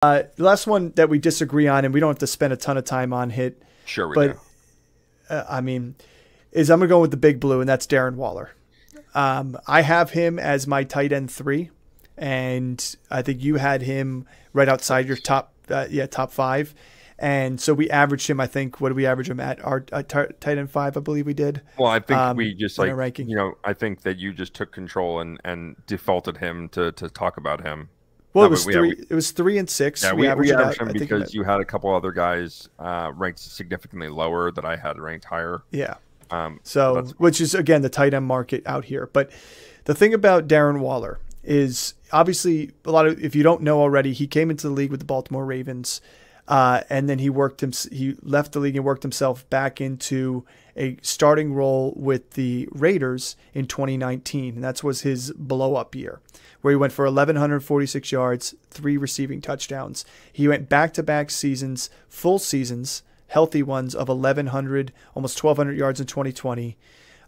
The last one that we disagree on, and we don't have to spend a ton of time on hit, Sure we but do. I mean, is I'm going to go with the big blue, and that's Darren Waller. I have him as my tight end 3, and I think you had him right outside your top 5. And so we averaged him, I think, what did we average him at? Our tight end 5, I believe we did. Well, I think we just in our ranking. I think that you just took control and defaulted him to talk about him. Well, No, it was but three. It was 3 and 6. Yeah, we averaged it out, him I think, because you had a couple other guys ranked significantly lower that I had ranked higher. Yeah. So which is, again, the tight end market out here. But the thing about Darren Waller is obviously if you don't know already, he came into the league with the Baltimore Ravens, and then he left the league and worked himself back into a starting role with the Raiders in 2019, and that was his blow-up year, where he went for 1,146 yards, 3 receiving touchdowns. He went back-to-back seasons, full seasons, healthy ones of 1,100, almost 1,200 yards in 2020,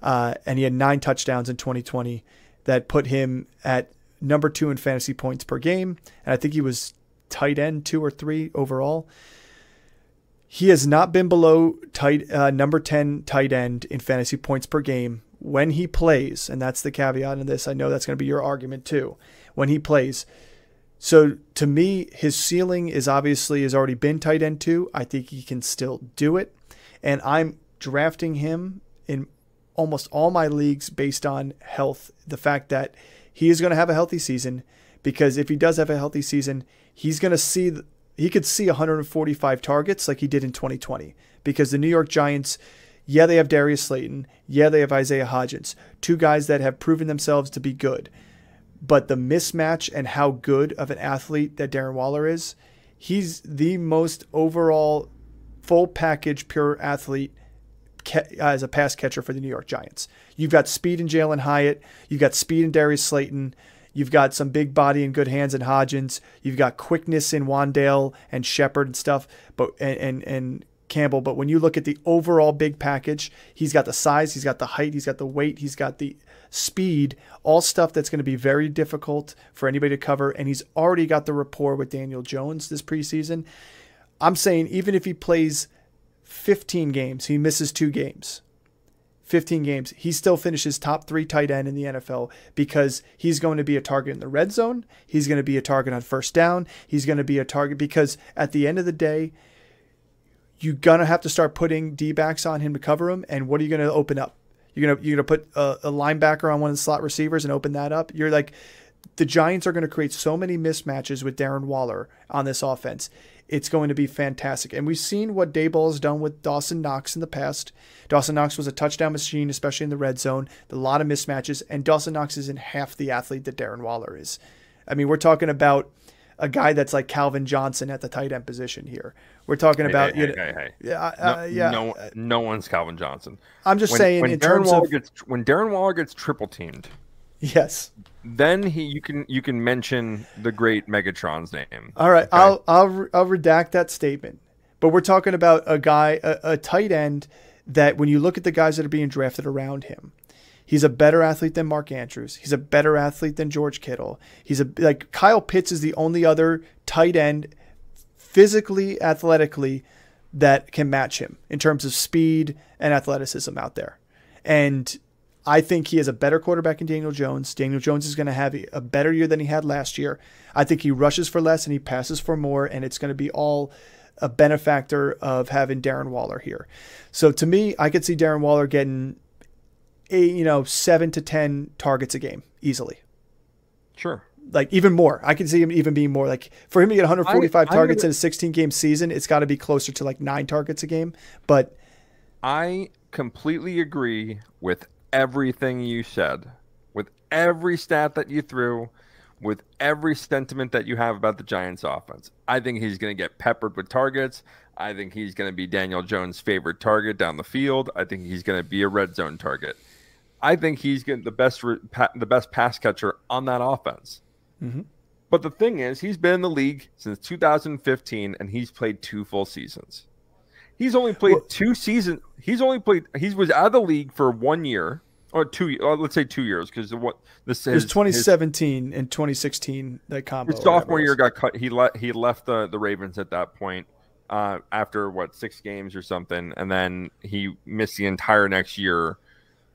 and he had 9 touchdowns in 2020 that put him at number 2 in fantasy points per game, and I think he was tight end 2 or 3 overall. He has not been below number 10 tight end in fantasy points per game when he plays, and that's the caveat in this. I know that's going to be your argument too. When he plays. So to me, his ceiling has already been tight end 2. I think he can still do it. And I'm drafting him in almost all my leagues based on health. The fact that he is going to have a healthy season, because if he does have a healthy season, he could see 145 targets like he did in 2020, because the New York Giants, yeah, they have Darius Slayton. Yeah, they have Isaiah Hodgins, 2 guys that have proven themselves to be good. But the mismatch and how good of an athlete that Darren Waller is, he's the most overall full package pure athlete as a pass catcher for the New York Giants. You've got speed in Jalin Hyatt. You've got speed in Darius Slayton. You've got some big body and good hands in Hodgins. You've got quickness in Wandale and Shepard and stuff, and Campbell. But when you look at the overall big package, he's got the size, he's got the height, he's got the weight, he's got the speed, all stuff that's going to be very difficult for anybody to cover. And he's already got the rapport with Daniel Jones this preseason. I'm saying even if he plays 15 games, he misses 2 games. 15 games, he still finishes top 3 tight end in the NFL, because he's going to be a target in the red zone. He's going to be a target on first down. He's going to be a target because at the end of the day, you're going to have to start putting D-backs on him to cover him. And what are you going to open up? You're going to put a linebacker on one of the slot receivers and open that up. You're like, the Giants are going to create so many mismatches with Darren Waller on this offense. It's going to be fantastic. And we've seen what Daboll has done with Dawson Knox in the past. Dawson Knox was a touchdown machine, especially in the red zone. A lot of mismatches. And Dawson Knox isn't half the athlete that Darren Waller is. I mean, we're talking about a guy that's like Calvin Johnson at the tight end position here. We're talking about... No one's Calvin Johnson. I'm just saying in terms of... When Darren Waller gets triple teamed... Yes. Then you can mention the great Megatron's name. All right, okay? I'll redact that statement. But we're talking about a guy, a tight end, that when you look at the guys that are being drafted around him, he's a better athlete than Mark Andrews. He's a better athlete than George Kittle. Like Kyle Pitts is the only other tight end, physically, athletically, that can match him in terms of speed and athleticism out there. And I think he is a better quarterback than Daniel Jones. Daniel Jones is going to have a better year than he had last year. I think he rushes for less and he passes for more, and it's going to be all a benefactor of having Darren Waller here. So to me, I could see Darren Waller getting 7 to 10 targets a game easily. Sure. Like even more. I could see him even being more. Like for him to get 145 targets in a 16-game season, it's got to be closer to like 9 targets a game. But I completely agree with everything you said, with every stat that you threw, with every sentiment that you have about the Giants offense. I think he's going to get peppered with targets. I think he's going to be Daniel Jones' favorite target down the field. I think he's going to be a red zone target. I think he's the best pass catcher on that offense. Mm-hmm. But the thing is, he's been in the league since 2015, and he's played 2 full seasons. He's only played 2 seasons. He was out of the league for 1 year, or let's say 2 years, because what this It was is 2017 and 2016 that combo. his sophomore year got cut. He left the Ravens at that point after 6 games or something, and then he missed the entire next year.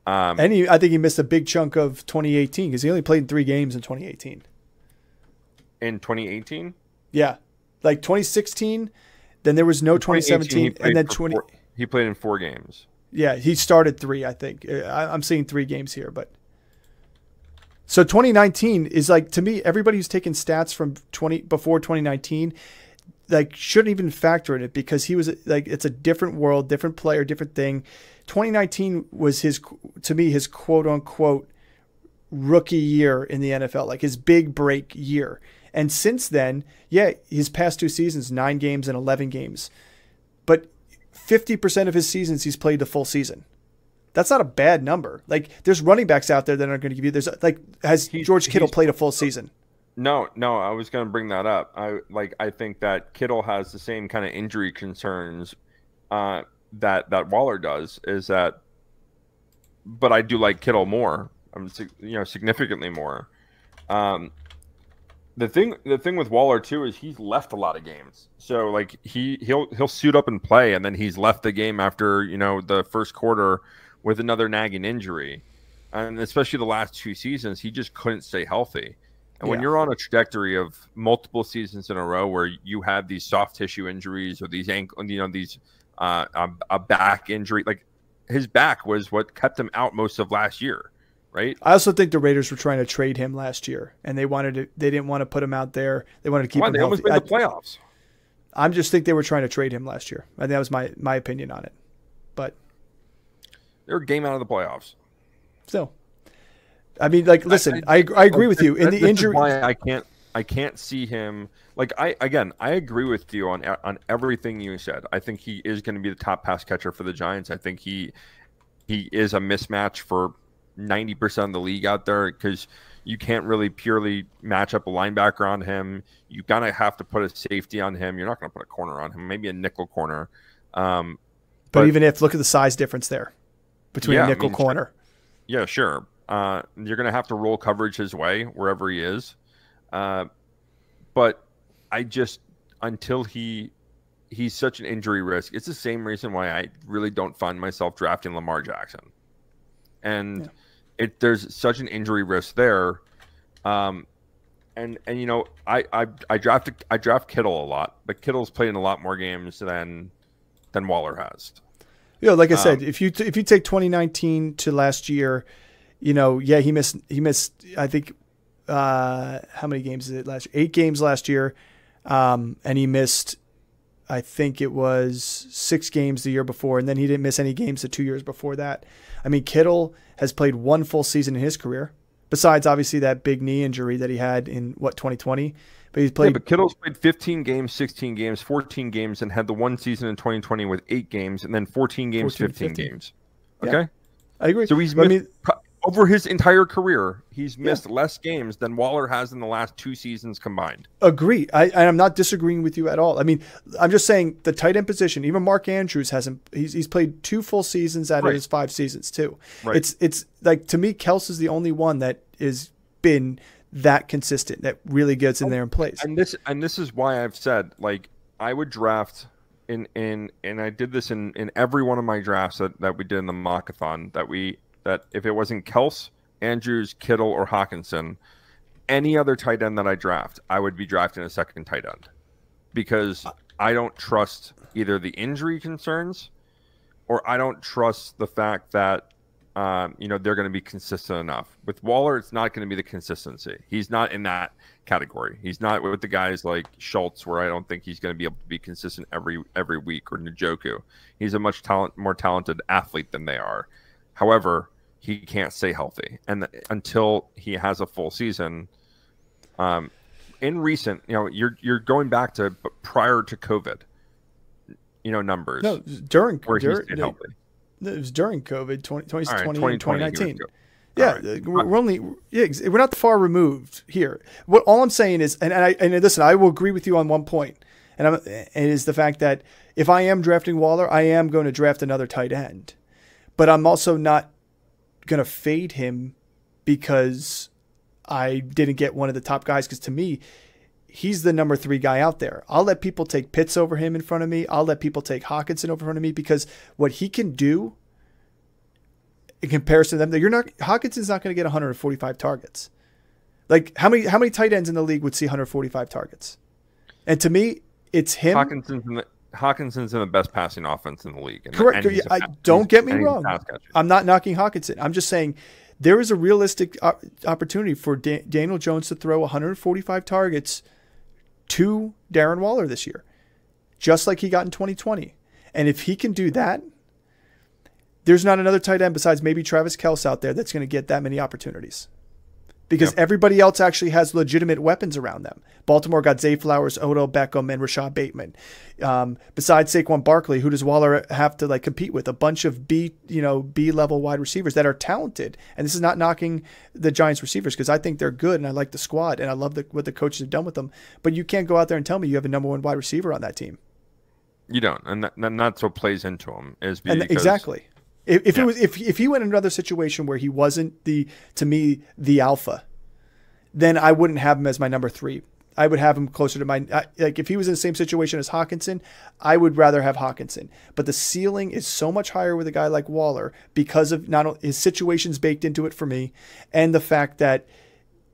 And I think he missed a big chunk of 2018 because he only played in 3 games in 2018. In 2018, yeah, like 2016. Then there was no 2017, and then he played in 4 games. Yeah, he started 3. I think I'm seeing 3 games here, but so 2019 is like, to me, everybody who's taken stats from before 2019, like, shouldn't even factor in it because he was like, it's a different world, different player, different thing. 2019 was to me, his quote unquote rookie year in the NFL, like his big break year. And since then, yeah, his past 2 seasons, 9 games and 11 games, but 50% of his seasons he's played the full season. That's not a bad number. Like, there's running backs out there that aren't going to give you. Has George Kittle played a full season? No, I was going to bring that up. I think that Kittle has the same kind of injury concerns that Waller does. But I do like Kittle more. Significantly more. The thing with Waller too is he's left a lot of games. So like he'll suit up and play, and then he's left the game after the first quarter with another nagging injury, and especially the last 2 seasons he just couldn't stay healthy. And when you're on a trajectory of multiple seasons in a row where you have these soft tissue injuries or these ankle, a back injury, like his back was what kept him out most of last year. Right. I also think the Raiders were trying to trade him last year, and they didn't want to put him out there. They wanted to keep him healthy. They almost made the playoffs. I just think they were trying to trade him last year. I think that was my opinion on it. But they're a game out of the playoffs. So, I mean, like, listen, I agree with you. In the injury, why I can't see him. Like, I agree with you on everything you said. I think he is going to be the top pass catcher for the Giants. I think he is a mismatch for 90% of the league out there, because you can't really purely match up a linebacker on him. You gotta have to put a safety on him. You're not gonna put a corner on him, maybe a nickel corner. But even if, look at the size difference there between a nickel corner. Yeah, sure. You're gonna have to roll coverage his way wherever he is. But until he's such an injury risk, it's the same reason why I really don't find myself drafting Lamar Jackson. And there's such an injury risk there, I draft Kittle a lot, but Kittle's played in a lot more games than Waller has. Yeah, like I said, if you take 2019 to last year, he missed. I think how many games is it last year? 8 games last year, and he missed. I think it was 6 games the year before, and then he didn't miss any games the 2 years before that. I mean, Kittle has played 1 full season in his career, besides obviously that big knee injury that he had in 2020. But he's played. Yeah, but Kittle's played 15 games, 16 games, 14 games, and had the 1 season in 2020 with 8 games, and then 14 games, 15 games. Okay, yeah, I agree. So he's missed, over his entire career, he's missed less games than Waller has in the last 2 seasons combined. Agree. I'm not disagreeing with you at all. I mean, I'm just saying the tight end position, even Mark Andrews hasn't, he's played 2 full seasons out of his 5 seasons too. Right. It's like, to me, Kels is the only one that has been that consistent, that really gets in there and plays. And this is why I've said, like, I would draft and I did this in every one of my drafts that we did in the Mockathon, that if it wasn't Kels, Andrews, Kittle, or Hawkinson, any other tight end that I draft, I would be drafting a second tight end, because I don't trust either the injury concerns, or I don't trust the fact that they're going to be consistent enough. With Waller, it's not going to be the consistency. He's not in that category. He's not with the guys like Schultz, where I don't think he's going to be able to be consistent every week, or Njoku. He's a much more talented athlete than they are. However, he can't stay healthy, and until he has a full season. In recent, you're going back to prior to COVID, numbers. No, during where he stayed healthy. It was during COVID, 2020 and 2019. Yeah, right. We're not far removed here. All I'm saying is, and listen, I will agree with you on one point, and it is the fact that if I am drafting Waller, I am going to draft another tight end, but I'm also not going to fade him because I didn't get one of the top guys. Because to me, he's the number 3 guy out there. I'll let people take Pitts over him in front of me. I'll let people take Hawkinson over front of me because what he can do in comparison to them, Hawkinson's not going to get 145 targets. Like how many tight ends in the league would see 145 targets? And to me, it's him. Hawkinson's in the best passing offense in the league. Correct. Don't get me wrong. I'm not knocking Hawkinson. I'm just saying there is a realistic opportunity for Daniel Jones to throw 145 targets to Darren Waller this year, just like he got in 2020. And if he can do that, there's not another tight end besides maybe Travis Kelce out there that's going to get that many opportunities. Because everybody else actually has legitimate weapons around them. Baltimore got Zay Flowers, Odell Beckham, and Rashad Bateman. Besides Saquon Barkley, who does Waller have to compete with? A bunch of B level wide receivers that are talented. And this is not knocking the Giants receivers because I think they're good and I like the squad and I love what the coaches have done with them. But you can't go out there and tell me you have a number 1 wide receiver on that team. You don't, and that's what plays into him exactly. If he went in another situation where he wasn't the alpha, then I wouldn't have him as my number 3. I would have him closer to if he was in the same situation as Hawkinson, I would rather have Hawkinson. But the ceiling is so much higher with a guy like Waller because of not only his situation's baked into it for me and the fact that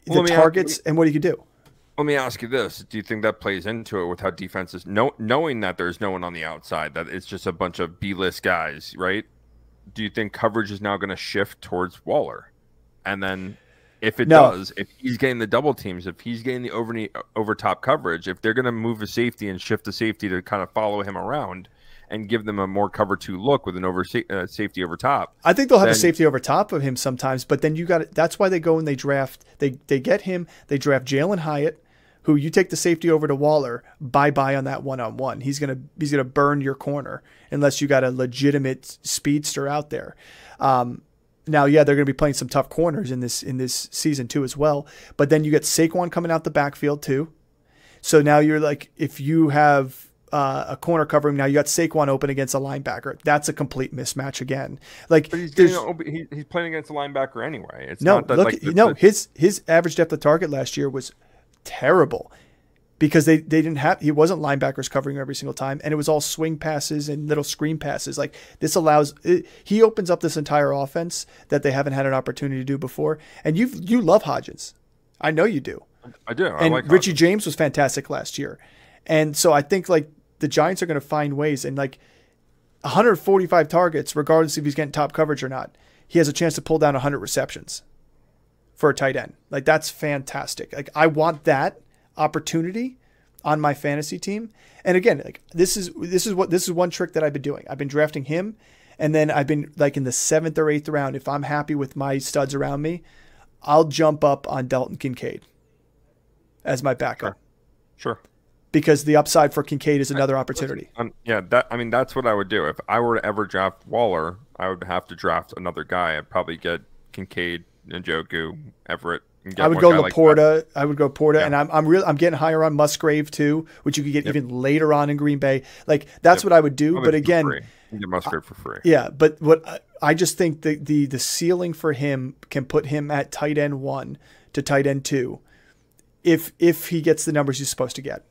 the targets and what he could do. Let me ask you this. Do you think that plays into it with how defenses, knowing that there's no one on the outside, that it's just a bunch of B-list guys, right? Do you think coverage is now going to shift towards Waller? And then if it does, if he's getting the double teams, if he's getting the over top coverage, if they're going to move the safety and shift the safety to kind of follow him around and give them a more cover 2 look with an safety over top. I think they'll have a safety over top of him sometimes, but then that's why they go and they draft, they get him, they draft Jalin Hyatt, who you take the safety over to Waller, bye-bye on that one-on-one. He's gonna burn your corner unless you got a legitimate speedster out there. Now, they're going to be playing some tough corners in this season too as well. But then you get Saquon coming out the backfield too. So now you're if you have a corner covering, now you got Saquon open against a linebacker. That's a complete mismatch again. But he's playing against a linebacker anyway. It's not that, his average depth of target last year was terrible because he wasn't linebackers covering every single time, and it was all swing passes and little screen passes. He opens up this entire offense that they haven't had an opportunity to do before. And you love Hodgins. I know you do. I do. And like Richie James was fantastic last year. And so I think the Giants are going to find ways, and 145 targets, regardless if he's getting top coverage or not, he has a chance to pull down 100 receptions for a tight end. That's fantastic. I want that opportunity on my fantasy team. And again, this is one trick that I've been doing. I've been drafting him, and then I've been in the 7th or 8th round. If I'm happy with my studs around me, I'll jump up on Dalton Kincaid as my backup. Sure. Because the upside for Kincaid is another opportunity. That's what I would do. If I were to ever draft Waller, I would have to draft another guy. I'd probably get Kincaid, Njoku, Everett. I would go Laporta. I would go Porta, and I'm getting higher on Musgrave too, which you could get even later on in Green Bay. That's what I would do. But again, you get Musgrave for free. Yeah, but what I just think the ceiling for him can put him at tight end 1 to tight end 2, if he gets the numbers he's supposed to get.